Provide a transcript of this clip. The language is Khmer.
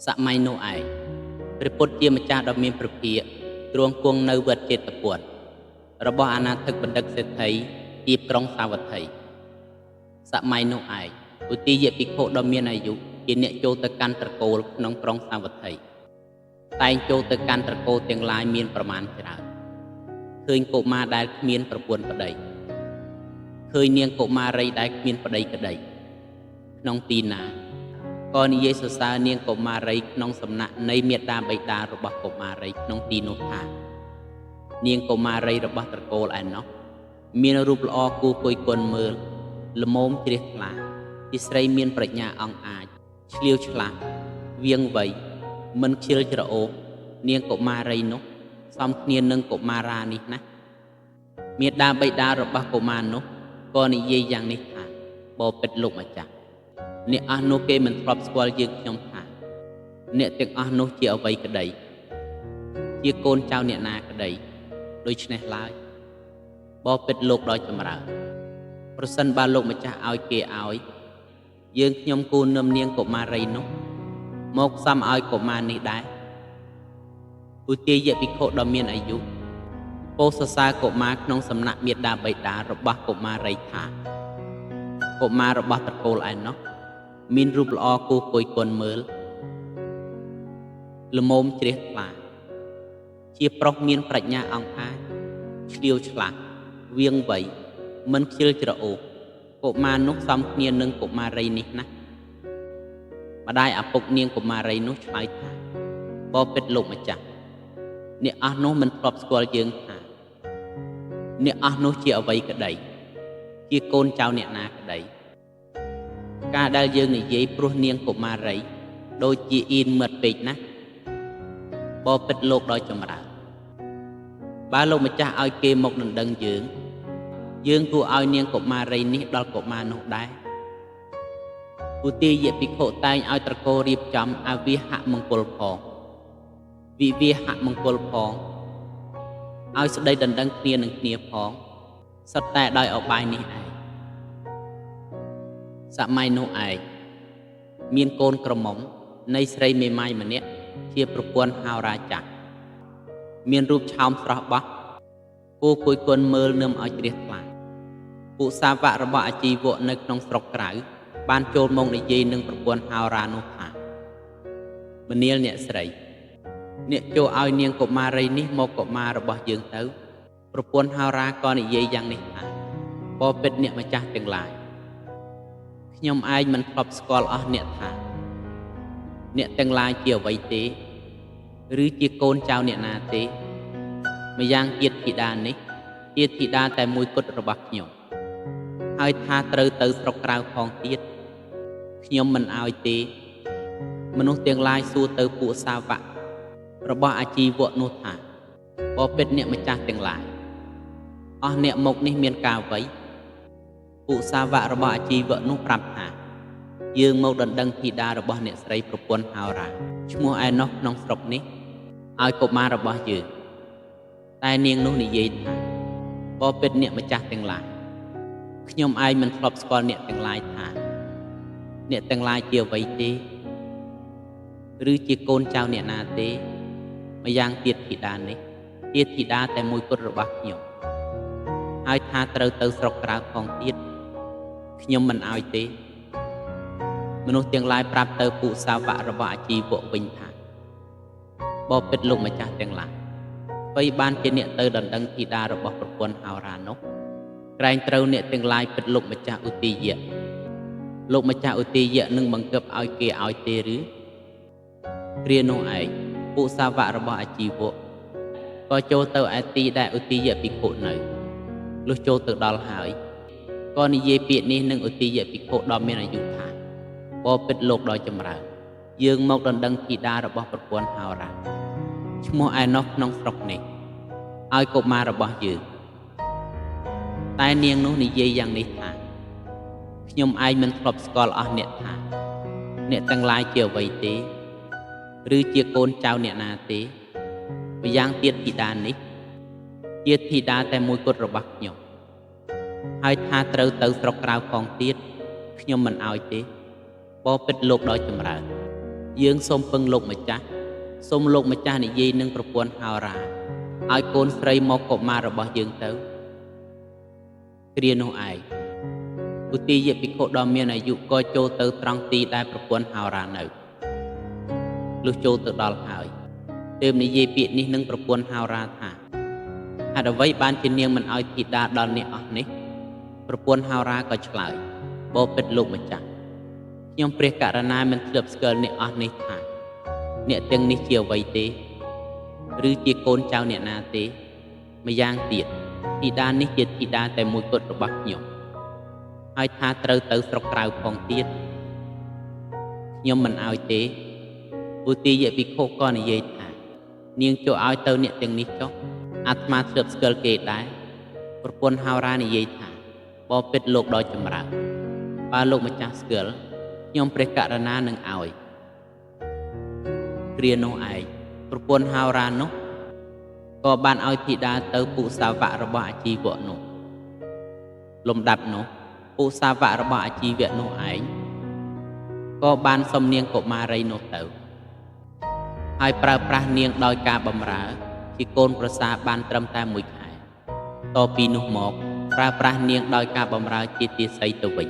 សម័យនោះឯងព្រះពុទ្ធជាម្ចាស់ដ៏មានព្រះភិក្ខទ្រង់គង់នៅវត្តចេតពុតរបស់អាណាធិបបណ្ឌិតសេដ្ឋីទីក្រុងសាវត្ថីសម័យនោះឯងឧទាយភិក្ខុដ៏មានអាយុជាអ្នកចូលទៅកាន់ត្រកូលក្នុងក្រុងសាវត្ថីតែងចូលទៅកាន់ត្រកូលទាំងឡាយមានប្រមាណច្រើនឃើញកុមារដែលគ្មានប្រពន្ធប្តីឃើញនាងកុមារីដែលគ្មានប្តីក្តីក្នុងទីណាក៏និយាយសរសើរនាងកុមារីក្នុងសំណាក់នៃមាតាបិតារបស់កុមារីក្នុងទីនោះថានាងកុមារីរបស់ត្រកូលឯណោះមានរូបល្អគួរគយគន់មើលល្មមជ្រះថ្លាជាស្រីមានប្រាជ្ញាអង់អាចឆ្លៀវឆ្លាស់វាងវៃមិនខ្ជិលច្រអូសនាងកុមារីនោះសមគ្នានឹងកុមារានេះណាមាតាបិតារបស់កុមារនោះក៏និយាយយ៉ាងនេះថាបបិទ្ធលោកម្ចាស់អ្នកអស់នោះគេមិនធ្លាប់ស្គាល់យើងខ្ញុំថាអ្នកទាំងអស់នោះជាអ្វីក្តីជាកូនចៅអ្នកណាក្តីដូច្នេះឡើយបបិទ្ធលោកដ៏ចម្រើនប្រសិនបើលោកម្ចាស់ឲ្យគេឲ្យយើងខ្ញុំគូនឹមនាងកុមារីនោះមកសំឲ្យកុមារនេះដែរឧទាយភិក្ខុដ៏មានអាយុពោលសរសើរកុមារក្នុងសំណាក់មាតាបិតារបស់កុមារីថាកុមាររបស់ត្រកូលឯណោះមានរូបល្អគួរគយគន់មើលល្មមជ្រះថ្លាជាប្រុសមានប្រាជ្ញាអង់អាចឆ្លៀវឆ្លាស់វាងវៃមិនខ្ជិលច្រអូសកុមារនោះសមគ្នានឹងកុមារីនេះណាម្ដាយឪពុកនាងកុមារីនោះឆ្លើយថាបបិទ្ធលោកម្ចាស់អ្នកអស់នោះមិនធ្លាប់ស្គាល់យើងថាអ្នកអស់នោះជាអ្វីក្តីជាកូនចៅអ្នកណាក្តីការដែលយើងនិយាយព្រោះនាងកុមារីដូចជាអ៊ីនមិត្តពេកណាបបិទ្ធលោកដ៏ចម្រើនបើលោកម្ចាស់ឲ្យគេមកដណ្ដឹងយើងគួរឲ្យនាងកុមារីនេះដល់កុមារនោះដែរឧទាយភិក្ខុតែងឲ្យត្រកូលរៀបចំអវិហមង្គលផងវិវាហមង្គលផងឲ្យស្ដីដណ្ដឹងគ្នានឹងគ្នាផងសុទ្ធតែដោយអបាយនេះឯងសម័យនោះឯងមានកូនក្រមុំនៃស្រីមេម៉ាយម្នាក់ជាប្រពន្ធហោរាចាស់មានរូបឆោមស្រស់បោះគួរគយគន់មើលនឹមឲ្យជ្រះថ្លាពួកសាវករបស់អាជីវកនៅក្នុងស្រុកក្រៅបានចូលមកនិយាយនឹងប្រពន្ធហោរានោះថាមនាលអ្នកស្រីអ្នកចូលឲ្យនាងកុមារីនេះមកកុមាររបស់យើងទៅប្រពន្ធហោរាក៏និយាយយ៉ាងនេះថាបបិទ្ធអ្នកម្ចាស់ទាំងឡាយខ្ញុំឯងមិនធ្លាប់ស្គាល់អស់អ្នកថាអ្នកទាំងឡាយជាអ្វីទេឬជាកូនចៅអ្នកណាទេម្យ៉ាងទៀតធីតានេះជាធីតាតែមួយគត់របស់ខ្ញុំហើយថាត្រូវទៅស្រុកក្រៅផងទៀតខ្ញុំមិនឲ្យទេមនុស្សទាំងឡាយសួរទៅពួកសាវករបស់អាជីវកនោះថាបបិទ្ធអ្នកម្ចាស់ទាំងឡាយអស់អ្នកមកនេះមានការអ្វីពួកសាវករបស់អាជីវកនោះប្រាប់ថាយើងមកដណ្ដឹងធីតារបស់អ្នកស្រីប្រពន្ធហោរាឈ្មោះឯណោះក្នុងស្រុកនេះឲ្យកុមាររបស់យើងតែនាងនោះនិយាយថាបបិទ្ធអ្នកម្ចាស់ទាំងឡាយខ្ញុំឯងមិនធ្លាប់ស្គាល់អ្នកទាំងឡាយថាអ្នកទាំងឡាយជាអ្វីទេឬជាកូនចៅអ្នកណាទេម្យ៉ាងទៀតធីតានេះជាធីតាតែមួយគត់របស់ខ្ញុំហើយថាត្រូវទៅស្រុកក្រៅផងទៀតខ្ញុំមិនឲ្យទេមនុស្សទាំងឡាយប្រាប់ទៅពួកសាវករបស់អាជីវកវិញថាបបិទ្ធលោកម្ចាស់ទាំងឡាយអ្វីបានជាអ្នកទៅដណ្ដឹងធីតារបស់ប្រពន្ធហោរានោះក្រែងត្រូវអ្នកទាំងឡាយពិតលោកម្ចាស់ឧទាយៈលោកម្ចាស់ឧទាយៈនឹងបង្កើបឲ្យគេឲ្យទេឬគ្រានោះឯងពួកសាវករបស់អាជីវកក៏ចូលទៅឯទីដែលឧទាយៈភិក្ខុនៅលុះចូលទៅដល់ហើយក៏និយាយពាក្យនេះនឹងឧទាយៈភិក្ខុដ៏មានអាយុថាបបិទ្ធលោកដ៏ចម្រើនយើងមកដណ្ដឹងធីតារបស់ប្រពន្ធហោរាឈ្មោះឯណោះក្នុងស្រុកនេះឲ្យកុមាររបស់យើងតែនាងនោះនិយាយយ៉ាងនេះថាខ្ញុំឯងមិនធ្លាប់ស្គាល់អស់អ្នកថាអ្នកទាំងឡាយជាអ្វីទេឬជាកូនចៅអ្នកណាទេម្យ៉ាងទៀតធីតានេះជាធីតាតែមួយគត់របស់ខ្ញុំហើយថាត្រូវទៅស្រុកក្រៅផងទៀតខ្ញុំមិនឲ្យទេបបិទ្ធលោកដ៏ចម្រើន យើងសូមពឹងលោកម្ចាស់សូមលោកម្ចាស់និយាយនឹងប្រពន្ធហោរាឲ្យកូនស្រីមកកុមាររបស់យើងទៅគ្រានោះឯងឧទាយភិក្ខុដ៏មានអាយុក៏ចូលទៅត្រង់ទីដែលប្រពន្ធហោរានៅលុះចូលទៅដល់ហើយទើបនិយាយពាក្យនេះនឹងប្រពន្ធហោរាថាហេតុអ្វីបានជានាងមិនឲ្យធីតាដល់អ្នកអស់នេះប្រពន្ធហោរាក៏ឆ្លើយបបិទ្ធលោកម្ចាស់ខ្ញុំព្រះករុណាមិនធ្លាប់ស្គាល់អ្នកអស់នេះថាអ្នកទាំងនេះជាអ្វីទេឬជាកូនចៅអ្នកណាទេម្យ៉ាងទៀតធីតានេះជាធីតាតែមួយគត់របស់ខ្ញុំហើយថាត្រូវទៅស្រុកក្រៅផងទៀតខ្ញុំមិនឲ្យទេឧទាយភិក្ខុក៏និយាយថានាងចូលឲ្យទៅអ្នកទាំងនេះចុះអាត្មាធ្លាប់ស្គាល់គេដែរប្រពន្ធហោរានិយាយថាបបិទ្ធលោកដ៏ចម្រើនបើលោកម្ចាស់ស្គាល់ខ្ញុំព្រះករុណានឹងឲ្យគ្រានោះឯងប្រពន្ធហោរានោះក៏បានឲ្យធីតាទៅពុសាវៈរបស់អាជីវៈនោះលំដាប់នោះពុសាវៈរបស់អាជីវៈនោះឯងក៏បានសំនាងកុមារីនោះទៅហើយប្រើប្រាស់នាងដោយការបម្រើជាកូនប្រសាបានត្រឹមតែ1 ខែតពីនោះមកប្រើប្រាស់នាងដោយការបម្រើជាទាស័យទៅវិញ